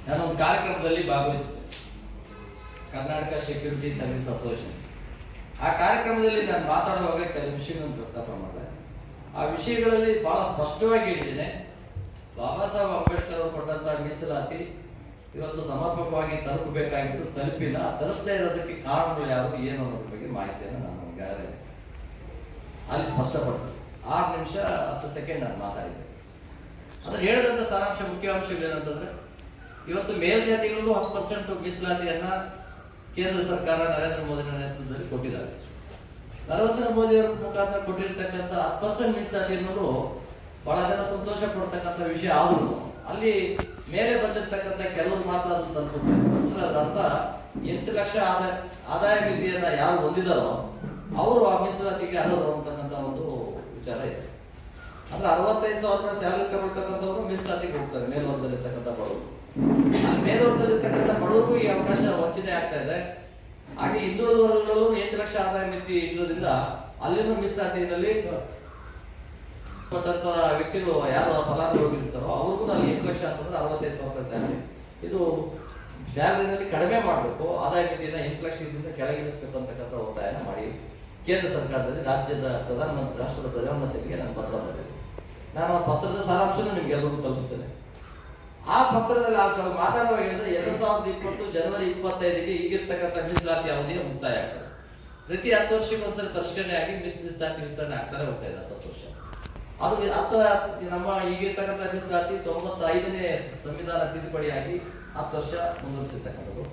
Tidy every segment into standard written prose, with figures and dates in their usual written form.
ನಾನೊಂದು ಕಾರ್ಯಕ್ರಮದಲ್ಲಿ ಭಾಗವಹಿಸಿದ್ದೆ, ಕರ್ನಾಟಕ ಸೆಕ್ಯೂರಿಟಿ ಸರ್ವಿಸ್ ಅಸೋಸಿಯೇಷನ್. ಆ ಕಾರ್ಯಕ್ರಮದಲ್ಲಿ ನಾನು ಮಾತಾಡುವಾಗ ಕೆಲವು ವಿಷಯಗಳನ್ನು ಪ್ರಸ್ತಾಪ ಮಾಡಿದೆ. ಆ ವಿಷಯಗಳಲ್ಲಿ ಬಹಳ ಸ್ಪಷ್ಟವಾಗಿ ಹೇಳಿದ್ದೇನೆ, ಬಾಬಾ ಸಾಹೇಬ್ ಅಂಬೇಡ್ಕರ್ ಅವರು ಕೊಟ್ಟಂತಹ ಮೀಸಲಾತಿ ಇವತ್ತು ಸಮರ್ಪಕವಾಗಿ ತಲುಪಬೇಕಾಗಿತ್ತು, ತಲುಪಿಲ್ಲ. ತಲುಪದೇ ಇರೋದಕ್ಕೆ ಕಾರಣಗಳು ಯಾವುದು ಏನು ಅನ್ನೋದ್ರ ಬಗ್ಗೆ ಮಾಹಿತಿಯನ್ನು ನಾನು ಈಗಾಗಲೇ ಅಲ್ಲಿ ಸ್ಪಷ್ಟಪಡಿಸಿದೆ. 6 ನಿಮಿಷ 10 ಸೆಕೆಂಡ್ ನಾನು ಮಾತಾಡಿದ್ದೆ. ಅದ್ರ ಹೇಳಿದಂಥ ಸಾರಾಂಶ ಮುಖ್ಯಾಂಶಗಳು ಏನಂತಂದ್ರೆ, ಇವತ್ತು ಮೇಲ್ಜಾತಿಗಳಿಗೂ 10% ಮೀಸಲಾತಿಯನ್ನ ಕೇಂದ್ರ ಸರ್ಕಾರ ನರೇಂದ್ರ ಮೋದಿ ನೇತೃತ್ವದಲ್ಲಿ ಕೊಟ್ಟಿದ್ದಾರೆ. ನರೇಂದ್ರ ಮೋದಿ ಅವರ ಮುಖಾಂತರ ಕೊಟ್ಟಿರ್ತಕ್ಕಂಥ 10% ಮೀಸಲಾತಿ ಅನ್ನೋದು ಬಹಳ ಜನ ಸಂತೋಷ ಪಡ್ತಕ್ಕಂಥ ವಿಷಯ. ಆದ್ರೂ ಅಲ್ಲಿ ಮೇಲೆ ಬಂದಿರ್ತಕ್ಕಂಥ ಕೆಲವರು ಮಾತ್ರ ಅದನ್ನು ತಂದುಕೊಡ್ತಾರೆ. ಅದರಂತ 8 ಲಕ್ಷ ಆದಾಯ ಮಿತಿಯನ್ನ ಯಾರು ಹೊಂದಿದಾರೋ ಅವರು ಆ ಮೀಸಲಾತಿಗೆ ಅರ್ಹರು ಅಂತಕ್ಕಂಥ ಒಂದು ವಿಚಾರ ಇದೆ. ಅಂದ್ರೆ 65,000 ರೂಪಾಯಿ ಸ್ಯಾಲರಿ ತಗೊಳ್ತಕ್ಕಂಥವ್ರು ಮೀಸಲಾತಿಗೆ ಹೋಗ್ತಾರೆ, ಮೇಲ್ವರ್ಗದಲ್ಲಿರ್ತಕ್ಕಂಥ ಬಡವರು. ಮೇಲ್ವರ್ಗದಲ್ಲಿರ್ತಕ್ಕಂಥ ಬಡವರಿಗೂ ಈ ಅವಕಾಶ ವಂಚನೆ ಆಗ್ತಾ ಇದೆ. ಹಾಗೆ ಹಿಂದುಳಿದ ವರ್ಗಗಳಲ್ಲೂ 8 ಲಕ್ಷ ಆದಾಯ ಮಿತಿ ಇರೋದ್ರಿಂದ ಅಲ್ಲಿನ ಮೀಸಲಾತಿನಲ್ಲಿ ಕೊಟ್ಟಂತ ವ್ಯಕ್ತಿಗಳು ಯಾರು ಫಲಾನುಭವಿಗಳು ಇರ್ತಾರೋ ಅವ್ರಿಗೂ ಅಲ್ಲಿ 8 ಲಕ್ಷ ಅಂತಂದ್ರೆ 65,000 ರೂಪಾಯಿ ಸ್ಯಾಲರಿ. ಇದು ಸ್ಯಾಲರಿನಲ್ಲಿ ಕಡಿಮೆ ಮಾಡಬೇಕು, ಆದಾಯ ಮಿತಿಯನ್ನ 8 ಲಕ್ಷದಿಂದ ಕೆಳಗಿಳಿಸಬೇಕು ಅಂತಕ್ಕಂಥ ಒತ್ತಾಯನ ಮಾಡಿ ಕೇಂದ್ರ ಸರ್ಕಾರದಲ್ಲಿ ರಾಜ್ಯದ ಪ್ರಧಾನಮಂತ್ರಿ, ರಾಷ್ಟ್ರದ ಪ್ರಧಾನಮಂತ್ರಿಗೆ ನಾನು ಪತ್ರ ಬರೆದಿದ್ದೆ. ನಾನು ಆ ಪತ್ರದ ಸಾರಾಂಶನೂ ನಿಮ್ಗೆಲ್ಲರಿಗೂ ತಲುಪಿಸ್ತೇನೆ. ಆ ಪತ್ರದಲ್ಲಿ ಮಾತಾಡುವಾಗ ಹೇಳಿದ್ರೆ 2020 ಜನವರಿ 25ಗೆ ಈಗಿರ್ತಕ್ಕಂಥ ಮೀಸಲಾತಿ ಅವಧಿಗೆ ಮುಕ್ತಾಯ ಆಗ್ತದೆ. ಪ್ರತಿ 10 ವರ್ಷಕ್ಕೆ ಒಂದ್ಸರಿ ಪರಿಷ್ಕರಣೆ ಆಗಿ ಮೀಸಲಾತಿ ವಿಸ್ತರಣೆ ಆಗ್ತಾನೆ ಹೋಗ್ತಾ ಇದೆ. 10 ವರ್ಷ ಅದು ನಮ್ಮ ಈಗಿರ್ತಕ್ಕಂಥ ಮೀಸಲಾತಿ 95ನೇ ಸಂವಿಧಾನ ತಿದ್ದುಪಡಿಯಾಗಿ 10 ವರ್ಷ ಮುಂದುವರಿಸಿರ್ತಕ್ಕಂಥದ್ದು.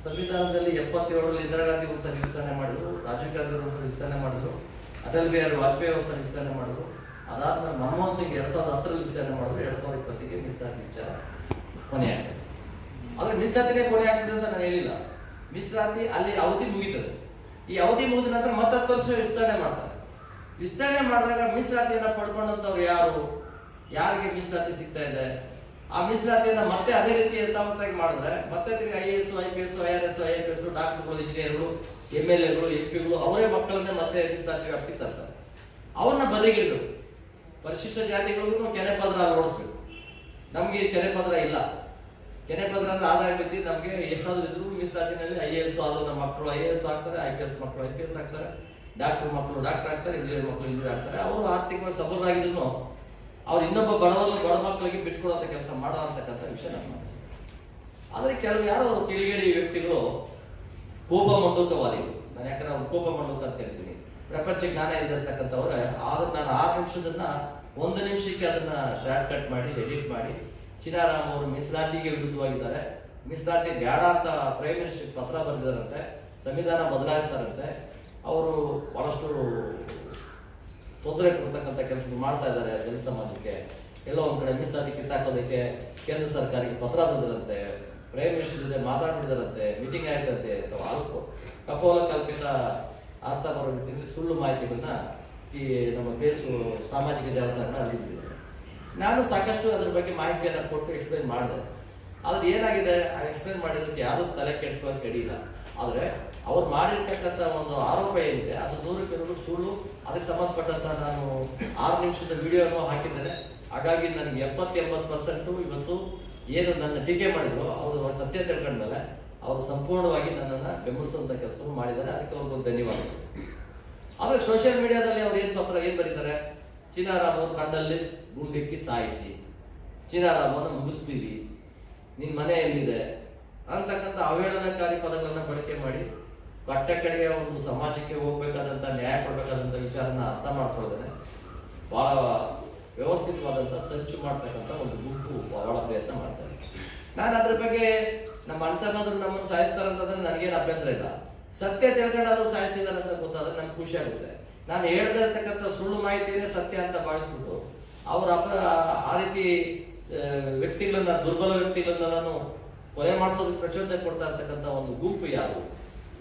ಸಂವಿಧಾನದಲ್ಲಿ 77ರಲ್ಲಿ ಇಂದಿರಾ ಗಾಂಧಿ ಒಂದ್ಸರಿ ವಿಸ್ತರಣೆ ಮಾಡಿದ್ರು, ರಾಜೀವ್ ಗಾಂಧಿ ಒಂದ್ಸರಿ ವಿಸ್ತರಣೆ ಮಾಡಿದ್ರು, ಅಟಲ್ ಬಿಹಾರಿ ವಾಜಪೇಯಿ ಒಂದ್ಸರಿ ವಿಸ್ತರಣೆ ಮಾಡಿದ್ರು. ಅದಾದ್ಮೇಲೆ ಮನಮೋಹನ್ ಸಿಂಗ್ 2010ರಲ್ಲಿ ವಿಸ್ತರಣೆ ಮಾಡಿದ್ರು. 2020ಗೆ ಮೀಸಲಾತಿ ವಿಚಾರ ಕೊನೆ ಆಗ್ತದೆ. ಆದ್ರೆ ಮೀಸಲಾತಿನೇ ಕೊನೆ ಆಗ್ತದೆ ಅಂತ ನಾನು ಹೇಳಿಲ್ಲ. ಮೀಸಲಾತಿ ಅಲ್ಲಿ ಅವಧಿ ಮುಗಿತದೆ. ಈ ಅವಧಿ ಮುಗಿದ ನಂತರ ಮತ್ತೆ 10 ವರ್ಷ ವಿಸ್ತರಣೆ ಮಾಡ್ತಾರೆ. ವಿಸ್ತರಣೆ ಮಾಡಿದಾಗ ಮೀಸಲಾತಿಯನ್ನ ಪಡ್ಕೊಂಡಂತವ್ರು ಯಾರು, ಯಾರಿಗೆ ಮೀಸಲಾತಿ ಸಿಗ್ತಾ ಇದೆ, ಆ ಮೀಸಲಾತಿಯನ್ನ ಮತ್ತೆ ಅದೇ ರೀತಿ ಯಥಾವತ್ತಾಗಿ ಮಾಡಿದ್ರೆ ಮತ್ತೆ ತಿರುಗಿ IAS, IPS, IRS, IFS, ಡಾಕ್ಟರ್ಗಳು, ಇಂಜಿನಿಯರ್ಗಳು, MLAಗಳು, MP ಗಳು ಅವರೇ ಮಕ್ಕಳನ್ನೇ ಮತ್ತೆ ಮೀಸಲಾತಿ ವ್ಯಾಪ್ತಿಗೆ ತರ್ತಾರೆ. ಅವನ್ನ ಬದಿಗಿಡಬೇಕು. ಪರಿಶಿಷ್ಟ ಜಾತಿಗಳಿಗೂ ಕೆನೆ ಪದ್ರ ಓಡಿಸ್ಬೇಕು. ನಮ್ಗೆ ಕೆನೆ ಪದ್ರ ಇಲ್ಲ. ಕೆನೆ ಪದ್ರ ಅಂದ್ರೆ ಆದಾಯ ಮಿತಿ ನಮ್ಗೆ ಎಷ್ಟಾದ್ರೂ ಇದ್ರು ಮೀಸಲಾತಿನಲ್ಲಿ IAS ಆದ್ರೂ ನಮ್ಮ ಮಕ್ಕಳು IAS ಆಗ್ತಾರೆ, IPS ಮಕ್ಕಳು IPS ಆಗ್ತಾರೆ, ಡಾಕ್ಟರ್ ಮಕ್ಕಳು ಡಾಕ್ಟರ್ ಆಗ್ತಾರೆ, ಇಂಜಿನಿಯರ್ ಮಕ್ಕಳು ಇಂಜಿನಿಯರ್ ಆಗ್ತಾರೆ. ಅವರು ಆರ್ಥಿಕವಾಗಿ ಸಬಲರಾಗಿದ್ರು ಅವ್ರು ಇನ್ನೊಬ್ಬ ಬಡ ಮಕ್ಕಳಿಗೆ ಬಿಟ್ಕೊಡೋಂಥ ಕೆಲಸ ಮಾಡೋ ಅಂತಕ್ಕಂಥ ವಿಷಯ ನಾನು ಮಾಡ್ತೀನಿ. ಆದ್ರೆ ಕೆಲವು ಯಾರೋ ಕಿಡಿಗೇಡಿ ವ್ಯಕ್ತಿಗಳು, ಕೋಪ ಮಂಡೂಕವಾದಿಗಳು, ನಾನು ಯಾಕಂದ್ರೆ ಅವ್ರು ಕೋಪ ಮಂಡೂಕ ಅಂತ ಹೇಳ್ತೀನಿ, ಪ್ರಪಂಚ ಜ್ಞಾನ ಇದ್ದಿರ್ತಕ್ಕಂಥವ್ರೆ ಆದ್ರೆ ನಾನು 6 ನಿಮಿಷದನ್ನ 1 ನಿಮಿಷಕ್ಕೆ ಅದನ್ನ ಶಾರ್ಟ್ ಕಟ್ ಮಾಡಿ ಎಡಿಟ್ ಮಾಡಿ ಚಿನಾರಾಮ್ ಅವರು ಮೀಸಲಾತಿಗೆ ವಿರುದ್ಧವಾಗಿದ್ದಾರೆ, ಮೀಸಲಾತಿ ಬೇಡ ಅಂತ ಪ್ರೈಮ್ ಮಿನಿಸ್ಟರ್ ಪತ್ರ ಬರೆದಿದ್ದಾರಂತೆ, ಸಂವಿಧಾನ ಬದಲಾಯಿಸ್ತಾರಂತೆ, ಅವರು ಬಹಳಷ್ಟು ತೊಂದರೆ ಕೊಡ್ತಕ್ಕಂಥ ಕೆಲಸ ಮಾಡ್ತಾ ಇದ್ದಾರೆ ದಲಿತ ಸಮಾಜಕ್ಕೆ. ಎಲ್ಲೋ ಒಂದ್ ಕಡೆ ಮೀಸಲಾತಿ ಕಿತ್ತಾಕೋದಕ್ಕೆ ಕೇಂದ್ರ ಸರ್ಕಾರಕ್ಕೆ ಪತ್ರ ಬರೆದಿರಂತೆ, ಪ್ರೈಮ್ ಮಿನಿಸ್ಟರ್ ಜೊತೆ ಮಾತಾಡ್ತಿದ್ದಾರಂತೆ, ಮೀಟಿಂಗ್ ಆಯ್ತಂತೆ. ಕಪೋಲ ಕಲ್ಪಿತ ಅರ್ಥ ಬರೋ ರೀತಿಯಲ್ಲಿ ಸುಳ್ಳು ಮಾಹಿತಿಗಳನ್ನ ಈ ನಮ್ಮ ಸಾಮಾಜಿಕ ಜಾಲತಾಣ ಅಲ್ಲಿದ್ದಾರೆ. ನಾನು ಸಾಕಷ್ಟು ಅದ್ರ ಬಗ್ಗೆ ಮಾಹಿತಿಯನ್ನು ಕೊಟ್ಟು ಎಕ್ಸ್ಪ್ಲೈನ್ ಮಾಡಿದೆ. ಆದ್ರೆ ಏನಾಗಿದೆ, ಆ ಎಕ್ಸ್ಪ್ಲೈನ್ ಮಾಡಿದಕ್ಕೆ ಯಾರು ತಲೆ ಕೆಡಿಸ್ಕೊಳ್ಳೋಕೆ ಕಡಿಯಿಲ್ಲ. ಆದ್ರೆ ಅವ್ರು ಮಾಡಿರ್ತಕ್ಕಂಥ ಒಂದು ಆರೋಪ ಏನಿದೆ ಅದು 100ಕ್ಕೆ 100 ಸುಳ್ಳು. ಅದಕ್ಕೆ ಸಂಬಂಧಪಟ್ಟಂತ ನಾನು 6 ನಿಮಿಷದ ವಿಡಿಯೋನು ಹಾಕಿದ್ದೇನೆ. ಹಾಗಾಗಿ ನನಗೆ 70-80% ಇವತ್ತು ಏನು ನನ್ನ ಟೀಕೆ ಮಾಡಿದ್ರು ಅವರು ಸತ್ಯ ತಿಳ್ಕೊಂಡ್ಮೇಲೆ ಅವರು ಸಂಪೂರ್ಣವಾಗಿ ನನ್ನನ್ನು ಬೆಂಬಲಿಸುವಂತ ಕೆಲಸವನ್ನು ಮಾಡಿದ್ದಾರೆ. ಅದಕ್ಕೆ ಅವ್ರಿಗೊಂದು ಧನ್ಯವಾದಗಳು. ಆದ್ರೆ ಸೋಷಿಯಲ್ ಮೀಡಿಯಾದಲ್ಲಿ ಅವ್ರು ಏನ್ ಬರೀತಾರೆ, ಚಿನಾರಾಮ್ ಅವ್ರು ಕಣ್ಣಲ್ಲಿ ಗುಂಡಿಕ್ಕಿ ಸಾಯಿಸಿ, ಚಿನಾರಾಮನ್ನು ಮುಗಿಸ್ತೀವಿ, ನಿನ್ ಮನೆ ಎಲ್ಲಿದೆ ಅಂತಕ್ಕಂಥ ಅವಹೇಳನಕಾರಿ ಪದಗಳನ್ನ ಬಳಕೆ ಮಾಡಿ ಕಟ್ಟ ಕಡೆಗೆ ಒಂದು ಸಮಾಜಕ್ಕೆ ಹೋಗ್ಬೇಕಾದಂತ ನ್ಯಾಯ ಕೊಡ್ಬೇಕಾದಂತ ವಿಚಾರನ ಅರ್ಥ ಮಾಡ್ಕೊಳ್ತಾರೆ. ಬಹಳ ವ್ಯವಸ್ಥಿತವಾದಂತ ಸಂಚು ಮಾಡ್ತಕ್ಕಂಥ ಒಂದು ಗುಂಪು ಬಹಳ ಪ್ರಯತ್ನ ಮಾಡ್ತಾರೆ. ನಾನು ಅದ್ರ ಬಗ್ಗೆ ನಮ್ಮ ಅಣ್ತಮ್ಮಂದ್ರು ನಮ್ಮನ್ನು ಸಾಯಿಸ್ತಾರಂತಂದ್ರೆ ನನಗೇನು ಅಭ್ಯಂತರ ಇಲ್ಲ. ಸತ್ಯ ತಿಳ್ಕೊಂಡಾದ್ರು ಸಾಯಿಸಿದಾರೆ ಅಂತ ಗೊತ್ತಾದ್ರೆ ನಮ್ಗೆ ಖುಷಿ ಆಗುತ್ತೆ. ನಾನು ಹೇಳ್ದಿರ್ತಕ್ಕಂಥ ಸುಳ್ಳು ಮಾಹಿತಿಯೇ ಸತ್ಯ ಅಂತ ಭಾವಿಸ್ಬಿಟ್ಟು ಅವ್ರ ಆ ರೀತಿ ವ್ಯಕ್ತಿಗಳನ್ನ, ದುರ್ಬಲ ವ್ಯಕ್ತಿಗಳನ್ನೆಲ್ಲಾನು ಕೊಲೆ ಮಾಡಿಸೋದಕ್ಕೆ ಪ್ರಚೋದನೆ ಕೊಡ್ತಾ ಇರ್ತಕ್ಕಂಥ ಒಂದು ಗುಂಪು ಯಾರು,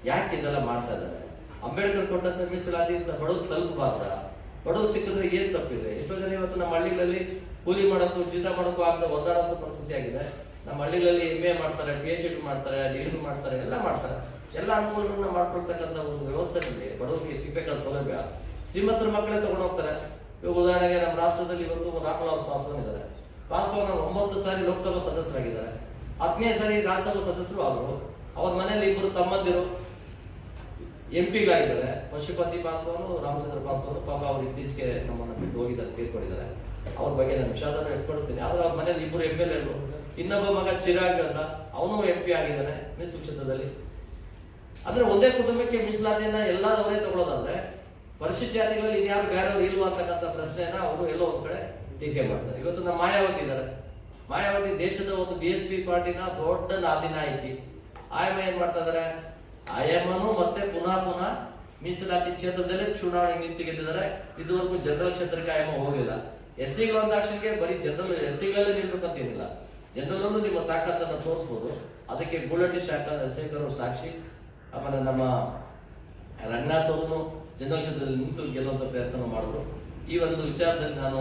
ಯಾಕೆ ಇದೆಲ್ಲ ಮಾಡ್ತಾ ಇದ್ದಾರೆ? ಅಂಬೇಡ್ಕರ್ ಕೊಟ್ಟಂತ ಮೀಸಲಾತಿಯಿಂದ ಬಡವ್ರು ತಲುಪಬಾರ್ದ? ಬಡವ್ರು ಸಿಕ್ಕಿದ್ರೆ ಏನ್ ತಪ್ಪಿದೆ? ಎಷ್ಟೋ ಜನ ಇವತ್ತು ನಮ್ಮ ಹಳ್ಳಿಗಳಲ್ಲಿ ಕೂಲಿ ಮಾಡೋಕ್ಕೂ ಜೀತ ಮಾಡೋಕ್ಕೂ ಆಗದ ಒದ್ದಾಡೋ ಪರಿಸ್ಥಿತಿ ಆಗಿದೆ. ನಮ್ಮ ಹಳ್ಳಿಗಳಲ್ಲಿ MA ಮಾಡ್ತಾರೆ, PhD ಮಾಡ್ತಾರೆ, ಡಿಗ್ರಿ ಮಾಡ್ತಾರೆ, ಎಲ್ಲ ಮಾಡ್ತಾರೆ. ಎಲ್ಲ ಅನುಕೂಲಗಳನ್ನ ಮಾಡ್ಕೊಳ್ತಕ್ಕಂಥ ಒಂದು ವ್ಯವಸ್ಥೆಯಲ್ಲಿ ಬಡವರಿಗೆ ಸಿಗ್ಬೇಕಾದ ಸೌಲಭ್ಯ ಶ್ರೀಮಂತರ ಮಕ್ಕಳೇ ತಗೊಂಡು ಹೋಗ್ತಾರೆ. ಇವಾಗ ಉದಾಹರಣೆಗೆ ನಮ್ಮ ರಾಷ್ಟ್ರದಲ್ಲಿ ಇವತ್ತು ರಾಮವಿಲಾಸ್ ಪಾಸ್ವಾನ್ ಇದ್ದಾರೆ. ಪಾಸ್ವಾನ್ 9 ಸಾರಿ ಲೋಕಸಭಾ ಸದಸ್ಯರಾಗಿದ್ದಾರೆ. 10ನೇ ಸಾರಿ ರಾಜ್ಯಸಭಾ ಸದಸ್ಯರು ಆದರು. ಅವ್ರ ಮನೇಲಿ 2 ತಮ್ಮಂದಿರು ಎಂಪಿಗಳಾಗಿದ್ದಾರೆ. ಪಶುಪತಿ ಪಾಸ್ವಾನ್, ರಾಮಚಂದ್ರ ಪಾಸ್ವಾನ್. ಪಾಪ ಅವರು ಇತ್ತೀಚೆಗೆ ನಮ್ಮನ್ನು ಬಿಟ್ಟು ಹೋಗಿದ್ದಾರೆ, ತೀರ್ಕೊಂಡಿದ್ದಾರೆ. ಅವ್ರ ಬಗ್ಗೆ ನಾನು ವಿಷಾದನ ವ್ಯಕ್ತಪಡಿಸ್ತೀನಿ. ಆದ್ರೆ ಅವ್ರ ಮನೇಲಿ 2 MLA. ಇನ್ನೊಬ್ಬ ಮಗ ಚಿರಾಗ್ ಅಂತ, ಅವನು MP ಆಗಿದ್ದಾನೆ ಮೀಸಲು ಕ್ಷೇತ್ರದಲ್ಲಿ. ಅಂದ್ರೆ ಒಂದೇ ಕುಟುಂಬಕ್ಕೆ ಮೀಸಲಾತಿಯನ್ನ ಎಲ್ಲದವರೇ ತಗೊಳ್ಳೋದಾದ್ರೆ ಪರಿಶಿಷ್ಟ ಜಾತಿಗಳಲ್ಲಿ ಇನ್ಯಾರು ಬೇರೆಯವರು ಇಲ್ವಾ ಅಂತಕ್ಕಂಥ ಪ್ರಶ್ನೆಯನ್ನ ಅವರು ಎಲ್ಲೋ ಒಂದ್ ಕಡೆ ಟೀಕೆ ಮಾಡ್ತಾರೆ. ಇವತ್ತು ನಮ್ಮ ಮಾಯಾವತಿ ಇದ್ದಾರೆ. ಮಾಯಾವತಿ ದೇಶದ ಒಂದು BSP ಪಾರ್ಟಿನ ದೊಡ್ಡ ನಾಯಕಿ. ಆಯಮ್ಮ ಏನ್ ಮಾಡ್ತಾ ಇದಾರೆ? ಆಯಮ್ಮನು ಮತ್ತೆ ಪುನಃ ಮೀಸಲಾತಿ ಕ್ಷೇತ್ರದಲ್ಲೇ ಚುನಾವಣೆ ನಿಂತು ಗೆದ್ದಿದ್ದಾರೆ. ಇದುವರೆಗೂ ಜನರಲ್ ಕ್ಷೇತ್ರಕ್ಕೆ ಆಯಮ್ಮ ಹೋಗಿಲ್ಲ. SCಗಳ ಒಂದಾಕ್ಷನ್ಗೆ ಬರೀ ಜನರಲ್ SCಗಳಲ್ಲೇ ನಿಲ್ಬೇಕಂತೇನಿಲ್ಲ, ಜನರಲ್ ಅಲ್ಲೂ ನಿಮ್ಮ ತಾಕತ್ತನ್ನು ತೋರಿಸ್ಬೋದು. ಅದಕ್ಕೆ ಬುಲೆಟಿ ಶೇಖರ್ ಸಾಕ್ಷಿ. ಆಮೇಲೆ ನಮ್ಮ ರಂಗನಾಥ್ ಅವರು ಜನರಲ್ ಕ್ಷೇತ್ರದಲ್ಲಿ ನಿಂತು ಗೆಲ್ಲುವಂತ ಪ್ರಯತ್ನ ಮಾಡಿದ್ರು. ಈ ಒಂದು ವಿಚಾರದಲ್ಲಿ ನಾನು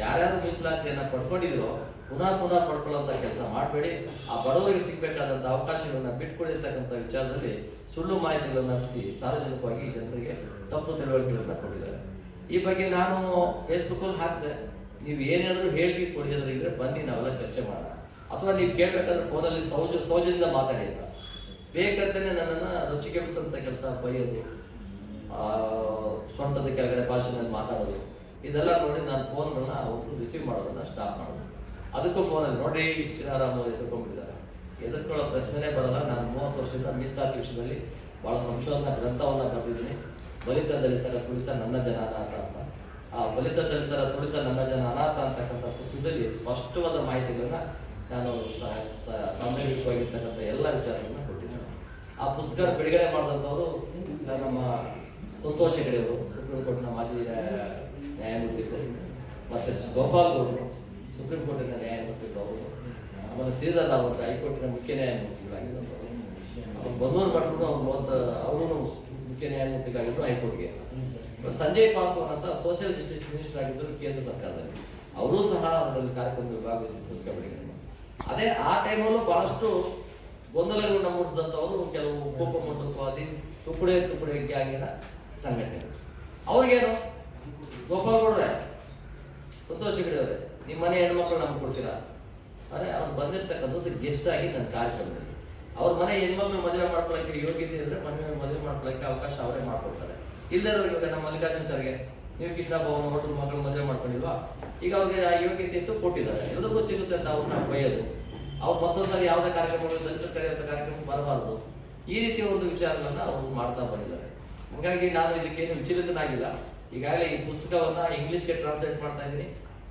ಯಾರ್ಯಾರು ಮೀಸಲಾತಿಯನ್ನ ಪಡ್ಕೊಂಡಿದ್ರು ಪುನಃ ಪಡ್ಕೊಳ್ಳುವಂತ ಕೆಲಸ ಮಾಡಬೇಡಿ. ಆ ಬಡವರಿಗೆ ಸಿಗ್ಬೇಕಾದಂತ ಅವಕಾಶಗಳನ್ನ ಬಿಟ್ಕೊಡಿರ್ತಕ್ಕಂಥ ವಿಚಾರದಲ್ಲಿ ಸುಳ್ಳು ಮಾಹಿತಿಗಳನ್ನು ಹಬ್ಬಿಸಿ ಸಾರ್ವಜನಿಕವಾಗಿ ಜನರಿಗೆ ತಪ್ಪು ತಿಳುವಳಿಕೆಗಳನ್ನ ಕೊಟ್ಟಿದ್ದಾರೆ. ಈ ಬಗ್ಗೆ ನಾನು ಫೇಸ್ಬುಕ್ ಅಲ್ಲಿ ಹಾಕಿದೆ. ನೀವು ಏನಾದರೂ ಹೇಳಿಕೆ ಕೊಡಿದ್ರೆ ಇದ್ರೆ ಬನ್ನಿ, ನಾವೆಲ್ಲ ಚರ್ಚೆ ಮಾಡೋಣ. ಅಥವಾ ನೀವು ಕೇಳ್ಬೇಕಾದ್ರೆ ಫೋನಲ್ಲಿ ಸೌಜನ್ಯದಿಂದ ಮಾತಾಡಿ ಅಂತ. ಬೇಕಂತಾನೆ ನನ್ನನ್ನು ರುಚಿಗೆಡಿಸುವಂತ ಕೆಲಸ, ಬೈಯೋದು, ಸ್ವಂತದ ಕೆಳಗಡೆ ಭಾಷೆನಲ್ಲಿ ಮಾತಾಡೋದು, ಇದೆಲ್ಲ ನೋಡಿ ನಾನು ಫೋನ್ಗಳನ್ನ ಅವತ್ತು ರಿಸೀವ್ ಮಾಡೋದನ್ನ ಸ್ಟಾಪ್ ಮಾಡೋದು. ಅದಕ್ಕೂ ಫೋನಲ್ಲಿ ನೋಡ್ರಿ ಚಿನ್ನಾರಾಮ್ ಎದುರ್ಕೊಂಡ್ಬಿಟ್ಟಿದ್ದಾರೆ, ಎದುರ್ಕೊಳ್ಳೋ ಪ್ರಶ್ನೆನೇ ಬರಲ್ಲ. ನಾನು 30 ವರ್ಷದಿಂದ ಮೀಸಲಾತಿ ವಿಷಯದಲ್ಲಿ ಬಹಳ ಸಂಶೋಧನಾ ಗ್ರಂಥವನ್ನ ಬರೆದಿದ್ದೀನಿ. ಬಲಿತ ದಲಿತರ ತುಳಿತ ನನ್ನ ಜನ ಅನಾಥ ಅಂತ. ಆ ಬಲಿತ ದಲಿತರ ತುಳಿತ ನನ್ನ ಜನ ಅನಾಥ ಅಂತಕ್ಕಂಥ ಪುಸ್ತಕದಲ್ಲಿ ಸ್ಪಷ್ಟವಾದ ಮಾಹಿತಿಗಳನ್ನ ನಾನು ಸಾಂದರ್ಭಿಕವಾಗಿರ್ತಕ್ಕಂಥ ಎಲ್ಲ ವಿಚಾರಗಳನ್ನ ಕೊಟ್ಟಿದ್ದೇನೆ. ಆ ಪುಸ್ತಕ ಬಿಡುಗಡೆ ಮಾಡಿದಂಥವರು ನಮ್ಮ ಸಂತೋಷ ಹೆಗಡೆಯವರು, ಸುಪ್ರೀಂ ಕೋರ್ಟ್ನ ಮಾಜಿ ನ್ಯಾಯಮೂರ್ತಿಗಳು, ಮತ್ತೆ ಗೋಪಾಲ್ ಗೌಡರು, ಸುಪ್ರೀಂ ಕೋರ್ಟಿನ ನ್ಯಾಯಮೂರ್ತಿಗಳು ಅವರು, ಆಮೇಲೆ ಶ್ರೀಧರ್ ರಾವ್ ಅಂತ ಹೈಕೋರ್ಟಿನ ಮುಖ್ಯ ನ್ಯಾಯಮೂರ್ತಿಗಳಾಗಿದ್ದರು. ಬಂದೂರು ಭಟ್ರು ಅವರು ಮುಖ್ಯ ನ್ಯಾಯಮೂರ್ತಿಗಳಾಗಿದ್ದರು ಹೈಕೋರ್ಟ್ಗೆ. ಸಂಜಯ್ ಪಾಸ್ವಾನ್ ಅಂತ ಸೋಷಿಯಲ್ ಜಸ್ಟಿಸ್ ಮಿನಿಸ್ಟರ್ ಆಗಿದ್ದರು ಕೇಂದ್ರ ಸರ್ಕಾರದಲ್ಲಿ. ಅವರೂ ಸಹ ಅದರಲ್ಲಿ ಕಾರ್ಯಕ್ರಮದಲ್ಲಿ ಭಾಗವಹಿಸಿ ಪುಸ್ತಕ ಬಿಡುಗಡೆ. ಅದೇ ಆ ಟೈಮಲ್ಲೂ ಬಹಳಷ್ಟು ಗೊಂದಲಗಳನ್ನ ಮೂಡಿಸಿದಂಥವರು ಕೆಲವು ಉಪಮುಖವಾದಿ ತುಕುಡೆ ಗ್ಯಾಂಗಿನ ಸಂಘಟನೆ. ಅವ್ರಿಗೇನು ಗೋಪಾಲ್ ಗೌಡ್ರೆ, ಸಂತೋಷ ಹೆಗಡೆಯವರೇ, ನಿಮ್ಮ ಮನೆ ಹೆಣ್ಮಕ್ಳು ನಮ್ಗೆ ಕೊಡ್ತೀರಾ? ಅರೆ ಅವ್ರು ಬಂದಿರ್ತಕ್ಕಂಥದ್ದು ಗೆಸ್ಟ್ ಆಗಿ ನನ್ನ ಕಾರ್ಯಕ್ರಮದಲ್ಲಿ. ಅವ್ರ ಮನೆ ಹೆಣ್ಮಕ್ಳು ಮದುವೆ ಮಾಡ್ಕೊಳಕ್ಕೆ ಯೋಗ್ಯತೆ ಇದ್ರೆ ಮದುವೆ ಮಾಡ್ಕೊಳಕ್ಕೆ ಅವಕಾಶ ಅವರೇ ಮಾಡ್ಕೊಡ್ತಾರೆ. ಇಲ್ಲದವ್ರಿಗೆ ಇವಾಗ ನಮ್ಮ ಮಲ್ಲಿಕಾರ್ಜುನ್ ಖರ್ಗೆ, ನೀವು ಕೃಷ್ಣ ಭವನ ಹೋಟೆಲ್ ಮಕ್ಕಳು ಮದುವೆ ಮಾಡ್ಕೊಂಡಿಲ್ವಾ? ಈಗ ಅವ್ರಿಗೆ ಆ ಯೋಗ್ಯತೆ ಇತ್ತು, ಕೊಟ್ಟಿದ್ದಾರೆ. ಎಲ್ಲದಕ್ಕೂ ಸಿಗುತ್ತೆ ಅಂತ ಅವ್ರನ್ನ ಬೈಯೋದು. ಅವ್ರು ಮತ್ತೊಂದು ಸರಿ ಯಾವುದೇ ಕಾರ್ಯಕ್ರಮಗಳು ದಲಿತ ಕರೆಯುವಂಥ ಕಾರ್ಯಕ್ರಮ ಬರಬಾರ್ದು, ಈ ರೀತಿಯ ಒಂದು ವಿಚಾರಗಳನ್ನ ಅವರು ಮಾಡ್ತಾ ಬಂದಿದ್ದಾರೆ. ಹಾಗಾಗಿ ನಾನು ಇದಕ್ಕೇನು ವಿಚಲಿತನಾಗಿಲ್ಲ. ಈಗಾಗಲೇ ಈ ಪುಸ್ತಕವನ್ನ ಇಂಗ್ಲಿಷ್ಗೆ ಟ್ರಾನ್ಸ್ಲೇಟ್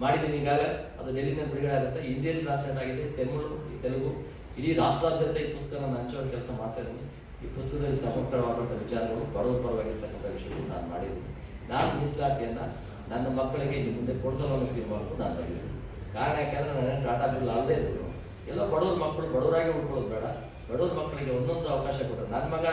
ಮಾಡಿದ್ದೀನಿ ಈಗಾಗಲೇ. ಅದು ಡೆಲ್ಲಿನಲ್ಲಿ ಬಿಡುಗಡೆ ಆಗುತ್ತೆ. ಹಿಂದಿಯಲ್ಲಿ ಟ್ರಾನ್ಸ್ಲೇಟ್ ಆಗಿದೆ, ತೆಲುಗು, ಇಡೀ ರಾಷ್ಟ್ರಾದ್ಯಂತ ಈ ಪುಸ್ತಕ ನಾನು ಹಂಚುವ ಕೆಲಸ ಮಾಡ್ತಾ ಇದ್ದೀನಿ. ಈ ಪುಸ್ತಕದಲ್ಲಿ ಸಮಗ್ರವಾದಂಥ ವಿಚಾರಗಳು, ಬಡವರ ಪರವಾಗಿರ್ತಕ್ಕಂಥ ವಿಷಯಗಳು ನಾನು ಮಾಡಿದ್ದೀನಿ. ನಾನು ಮೀಸಲಾತಿಯನ್ನ ನನ್ನ ಮಕ್ಕಳಿಗೆ ಇನ್ನು ಮುಂದೆ ಕೊಡಿಸಲು ತೀರ್ಮಾನಕ್ಕೂ ನಾನು ಮಾಡಿದ್ದೀನಿ. ಕಾರಣ ಯಾಕೆಂದ್ರೆ ನಾನು ಟಾಟಾ ಬಿಲ್ ಅಲ್ಲದೆ ಇದ್ರು ಎಲ್ಲ ಬಡವ್ರ ಮಕ್ಕಳು ಬಡವರಾಗಿ ಉಳ್ಕೊಳ್ಳೋದು ಬೇಡ, ಬಡವ್ರ ಮಕ್ಕಳಿಗೆ ಒಂದೊಂದು ಅವಕಾಶ ಕೊಟ್ಟರೆ ನನ್ನ ಮಗ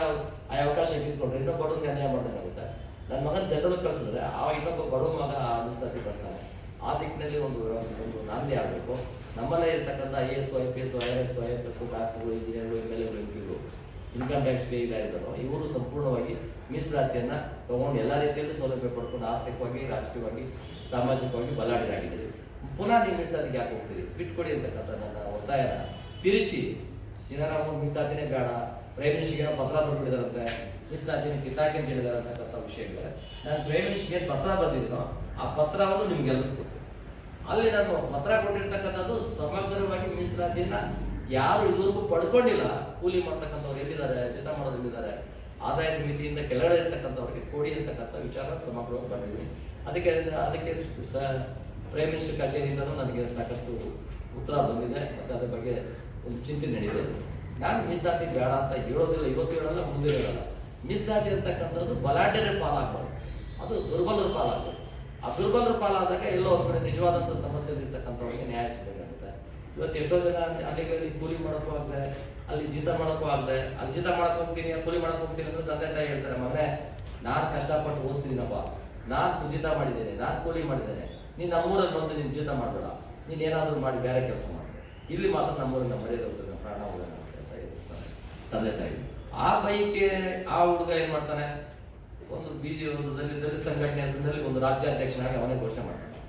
ಆ ಅವಕಾಶ ಇಟ್ಕೊಂಡ್ರೆ ಇನ್ನೊಬ್ಬ ಬಡವ್ರಿಗೆ ಅನ್ಯಾಯ ಮಾಡ್ದಂಗಾಗುತ್ತೆ. ನನ್ನ ಮಗನ ಜನರಲ್ ಕಳಿಸಿದ್ರೆ ಆ ಇನ್ನೊಬ್ಬ ಬಡವ ಮಗ ಮೀಸಲಾತಿ ಬರ್ತಾನೆ. ಆ ದಿಕ್ಕಿನಲ್ಲಿ ಒಂದು ವ್ಯವಸ್ಥೆ, ಒಂದು ನಾಂದಿ ಆಗಬೇಕು. ನಮ್ಮಲ್ಲೇ ಇರ್ತಕ್ಕಂಥ IAS, IPS, IRS, IFS, ಡಾಕ್ಟರ್ಗಳು, ಇಂಜಿನಿಯರ್ಗಳು, MLAಗಳು, MPಗಳು, ಇನ್ಕಮ್ ಟ್ಯಾಕ್ಸ್ ಪೇ ಇದ್ದಾರೋ ಇವರು ಸಂಪೂರ್ಣವಾಗಿ ಮೀಸಲಾತಿಯನ್ನ ತಗೊಂಡು ಎಲ್ಲ ರೀತಿಯಲ್ಲೂ ಸೌಲಭ್ಯ ಪಡ್ಕೊಂಡು ಆರ್ಥಿಕವಾಗಿ, ರಾಜಕೀಯವಾಗಿ, ಸಾಮಾಜಿಕವಾಗಿ ಬಲಾಢ್ಯರಾಗಿದ್ದೀರಿ. ಪುನಃ ನೀವು ಮೀಸಲಾತಿಗೆ ಯಾಕೆ ಹೋಗ್ತೀರಿ? ಬಿಟ್ಕೊಡಿ ಅಂತಕ್ಕಂಥ ನನ್ನ ಒತ್ತಾಯನ ತಿರುಚಿ ಸಿದ್ದರಾಮಯ್ಯ ಮೀಸಲಾತಿನೇ ಬೇಡ, ಪ್ರೈಮ್ ಮಿನಿಸ್ಟರ್ಗೆ ಪತ್ರ ಬರ್ಬಿಟ್ಟಿದಾರಂತೆ, ಮೀಸಲಾತಿನ ಕಿತ್ತಾಕಿ ಅಂತ ಹೇಳಿದಾರೆ ಅಂತಕ್ಕಂಥ ವಿಷಯಗಳು. ನಾನು ಪ್ರೈಮ್ ಮಿನಿಸ್ಟರ್ಗೆ ಪತ್ರ ಬಂದಿದ್ದೋ ಆ ಪತ್ರವನ್ನು ನಿಮ್ಗೆಲ್ಲ ಅಲ್ಲಿ ನಾನು ಪತ್ರ ಕೊಟ್ಟಿರ್ತಕ್ಕಂಥದ್ದು ಸಮಗ್ರವಾಗಿ ಮೀಸಲಾತಿಯನ್ನ ಯಾರು ಇದುವರೆಗೂ ಪಡ್ಕೊಂಡಿಲ್ಲ, ಕೂಲಿ ಮಾಡ್ತಕ್ಕಂಥವ್ರು ಎಲ್ಲಿದ್ದಾರೆ, ಜೀತ ಮಾಡೋರು ಎಲ್ಲಿದ್ದಾರೆ, ಆದಾಯದ ಮಿತಿಯಿಂದ ಕೆಳಗಡೆ ಇರ್ತಕ್ಕಂಥವ್ರಿಗೆ ಕೊಡಿ ಅಂತಕ್ಕಂಥ ವಿಚಾರ ಸಮಗ್ರವಾಗಿ ಬಂದಿದ್ವಿ. ಅದಕ್ಕೆ ಪ್ರೈಮ್ ಮಿನಿಸ್ಟರ್ ಕಚೇರಿಯಿಂದನೂ ನನಗೆ ಸಾಕಷ್ಟು ಉತ್ತರ ಬಂದಿದೆ ಮತ್ತು ಅದ್ರ ಬಗ್ಗೆ ಒಂದು ಚಿಂತನೆ ನಡೆದಿದೆ. ನಾನು ಮೀಸಲಾತಿ ಬೇಡ ಅಂತ ಹೇಳೋದಿಲ್ಲ, ಇವತ್ತು ಹೇಳಲ್ಲ, ಮುಂದೆ ಹೇಳಲ್ಲ. ಮೀಸಲಾತಿ ಅಂತಕ್ಕಂಥದ್ದು ಬಲಾಢ್ಯರ ಪಾಲಾಗಬಾರ್ದು, ಅದು ದುರ್ಬಲರ ಪಾಲಾಗಬೇಕು. ಆ ದುರ್ಬಲರ ಪಾಲಾದಾಗ ಎಲ್ಲೋ ಒಂದು ಕಡೆ ನಿಜವಾದಂಥ ಸಮಸ್ಯೆ ಇರ್ತಕ್ಕಂಥವ್ರಿಗೆ ನ್ಯಾಯ ಸಿಗಬೇಕಾಗುತ್ತೆ. ಇವತ್ತು ಎಷ್ಟೋ ಜನ ಅಲ್ಲಿಗೆ ಕೂಲಿ ಮಾಡೋಕ್ಕೂ ಆಗದೆ, ಅಲ್ಲಿ ಜೀತ ಮಾಡೋಕ್ಕೂ ಆಗದೆ, ಅಲ್ಲಿ ಜೀತ ಮಾಡಕ್ಕೆ ಹೋಗ್ತೀನಿ, ಕೂಲಿ ಮಾಡಕ್ಕೆ ಹೋಗ್ತೀನಿ ಅಂದ್ರೆ ತಂದೆ ತಾಯಿ ಹೇಳ್ತಾರೆ, ಮಗನೇ ನಾನು ಕಷ್ಟಪಟ್ಟು ಓದಿಸಿದೀನಪ್ಪ, ನಾನು ಕುಜಿತ ಮಾಡಿದ್ದೇನೆ, ನಾನು ಕೂಲಿ ಮಾಡಿದ್ದೇನೆ, ನೀನು ನಮ್ಮೂರಲ್ಲಿ ಬಂದು ನೀನು ಜೀತ ಮಾಡಬೇಡ, ನೀನು ಏನಾದರೂ ಮಾಡಿ ಬೇರೆ ಕೆಲಸ ಮಾಡಿ, ಇಲ್ಲಿ ಮಾತ್ರ ನಮ್ಮೂರಿನ ಮರ್ಯಾದೆ ಹೋಗ್ತದೆ, ಪ್ರಾಣ ಹೋಗೋಣ ಅಂತ ಎದುರಿಸ್ತಾನೆ ತಂದೆ ತಾಯಿ. ಆ ಬೈಕೆ ಆ ಹುಡುಗ ಏನ್ ಮಾಡ್ತಾನೆ, ಒಂದು ದಲಿತ ಸಂಘಟನೆ ಹೆಸರಿನಲ್ಲಿ ಒಂದು ರಾಜ್ಯಾಧ್ಯಕ್ಷನಾಗಿ ಅವನೇ ಘೋಷಣೆ ಮಾಡ್ತಾನೆ.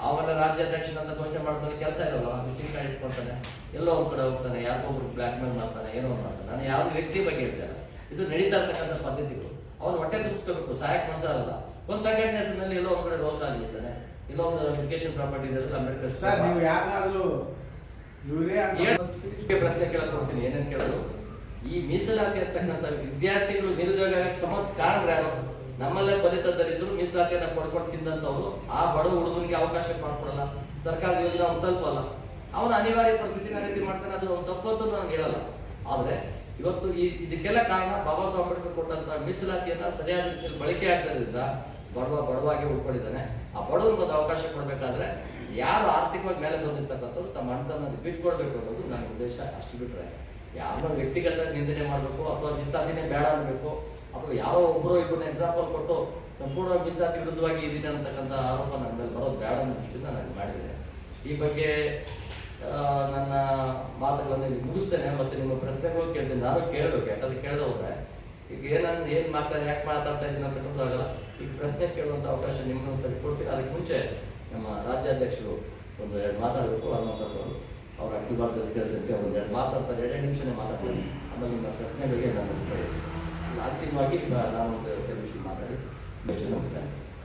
ಆಮೇಲೆ ರಾಜ್ಯಾಧ್ಯಕ್ಷನಂತ ಘೋಷಣೆ ಮಾಡಿದ್ಮೇಲೆ ಕೆಲಸ ಇರೋಲ್ಲ, ವಿಚಿಂಗ್ ಕಾರ್ಡ್ ಇಟ್ಕೊಳ್ತಾನೆ, ಎಲ್ಲೋ ಒಂದ್ ಕಡೆ ಹೋಗ್ತಾನೆ, ಯಾರಿಗೊಬ್ರು ಬ್ಲ್ಯಾಕ್ ಮೇಲ್ ಮಾಡ್ತಾನೆ, ಏನೋ ಒಂದು ಮಾಡ್ತಾನೆ. ನಾನು ಯಾವ ವ್ಯಕ್ತಿ ಬಗ್ಗೆ ಹೇಳ್ತೇನೆ, ಇದು ನಡೀತಾ ಇರ್ತಕ್ಕಂಥ ಪದ್ಧತಿಗಳು. ಅವ್ರು ಹೊಟ್ಟೆ ತುಂಬಿಸ್ಕೋಬೇಕು, ಸಹಾಯಕ್ಕೆ ಮನಸ್ಸಲ್ಲ. ಒಂದು ಸಂಘಟನೆ ಹೆಸರಿನಲ್ಲಿ ಎಲ್ಲೋ ಒಂದ್ ಕಡೆ ರೋಲ್ ಆಗಿರ್ತಾನೆ, ಎಲ್ಲೋ ಒಂದು ಎಜುಕೇಶನ್ ಪ್ರಾಪರ್ಟಿ ಇದೆ, ಅಂಬೇಡ್ಕರ್ ಪ್ರಶ್ನೆ ಕೇಳಕ್ ಹೋಗ್ತೀನಿ. ಏನೇನು ಕೇಳೋದು, ಈ ಮೀಸಲಾತಿ ಇರ್ತಕ್ಕಂಥ ವಿದ್ಯಾರ್ಥಿಗಳು ನಿರುದ್ಯೋಗ ಸಮಸ್ಯೆ ಕಾರಣ ಯಾರು? ನಮ್ಮಲ್ಲೇ ಫಲಿತದಲ್ಲಿದ್ದರು ಮೀಸಲಾತಿಯನ್ನ ಪಡ್ಕೊಂಡು ತಿಂದಂತವ್ರು ಆ ಬಡ ಹುಡುಗನಿಗೆ ಅವಕಾಶ ಮಾಡ್ಕೊಡಲ್ಲ, ಸರ್ಕಾರದ ಯೋಜನೆ ಅವ್ನು ತಲುಪಲ್ಲ, ಅವನ ಅನಿವಾರ್ಯ ಪರಿಸ್ಥಿತಿನ ರೀತಿ ಮಾಡ್ತಾನೆ. ಅದು ತಪ್ಪು ಅಂತ ನಾನು ಹೇಳಲ್ಲ. ಆದ್ರೆ ಇವತ್ತು ಇದಕ್ಕೆಲ್ಲ ಕಾರಣ ಬಾಬಾ ಸಾಹೇಬ್ ಅಂಬೇಡ್ಕರ್ ಕೊಟ್ಟಂತ ಮೀಸಲಾತಿಯನ್ನ ಸರಿಯಾದ ರೀತಿಯಲ್ಲಿ ಬಳಕೆ ಆಗದ್ರಿಂದ ಬಡವಾಗಿ ಉಳ್ಕೊಂಡಿದ್ದಾನೆ. ಆ ಬಡವರಿಗೆ ಒಂದು ಅವಕಾಶ ಕೊಡ್ಬೇಕಾದ್ರೆ ಯಾರು ಆರ್ಥಿಕವಾಗಿ ಮೇಲೆ ಬಂದಿರ್ತಕ್ಕಂಥವ್ರು ತಮ್ಮ ಹಣತನ್ನ ಬಿಟ್ಕೊಡ್ಬೇಕು ಅನ್ನೋದು ನನ್ನ ಉದ್ದೇಶ. ಅಷ್ಟು ಬಿಟ್ರೆ ಯಾರನ್ನ ವ್ಯಕ್ತಿಗತ ನಿಂದನೆ ಮಾಡಬೇಕು ಅಥವಾ ಮೀಸಲಾತಿನೇ ಬೇಡ ಅನ್ಬೇಕು ಅಥವಾ ಯಾರೋ ಒಬ್ಬರು ಇಬ್ಬರನ್ನ ಎಕ್ಸಾಂಪಲ್ ಕೊಟ್ಟು ಸಂಪೂರ್ಣವಾಗಿ ಮೀಸಲಾತಿ ವಿರುದ್ಧವಾಗಿ ಇದೀನಿ ಅಂತಕ್ಕಂಥ ಆರೋಪ ನನ್ನ ಮೇಲೆ ಬರೋದು ಬೇಡ ಅನ್ನೋ ದೃಷ್ಟಿಯಿಂದ ನಾನು ಮಾಡಿದ್ದೇನೆ. ಈ ಬಗ್ಗೆ ನನ್ನ ಮಾತುಗಳನ್ನು ಇಲ್ಲಿ ಮುಗಿಸ್ತೇನೆ. ಮತ್ತೆ ನಿಮ್ಮ ಪ್ರಶ್ನೆಗಳು ಕೇಳ್ತೀನಿ, ನಾನು ಕೇಳಬೇಕು. ಯಾಕಂದ್ರೆ ಕೇಳದೆ ಹೋದ್ರೆ ಈಗ ಏನ್ ಯಾಕೆ ಮಾತಾಡ್ತಾ ಇದ್ದೀನಿ ಅಂತ ಗೊತ್ತಾಗಲ್ಲ. ಈಗ ಪ್ರಶ್ನೆ ಕೇಳುವಂತ ಅವಕಾಶ ನಿಮ್ಮನ್ನು ಸರಿ ಕೊಡ್ತೀನಿ. ಅದಕ್ಕೆ ಮುಂಚೆ ನಮ್ಮ ರಾಜ್ಯಾಧ್ಯಕ್ಷರು ಒಂದು ಎರಡು ಮಾತಾಡಬೇಕು. ಅವ್ರ ಅಖಿಲ ಭಾರತ ಕೆಲಸಕ್ಕೆ ಒಂದು ಎರಡು ಮಾತಾಡ್ತಾರೆ, 2 ನಿಮಿಷನೇ ಮಾತಾಡ್ತಾರೆ. ಆಮೇಲೆ ನಿಮ್ಮ ಪ್ರಶ್ನೆಗಳಿಗೆ ನಾನು ಅಂತಿಮವಾಗಿ ನಾನು ಒಂದು ವಿಷಯ ಮಾತಾಡಿ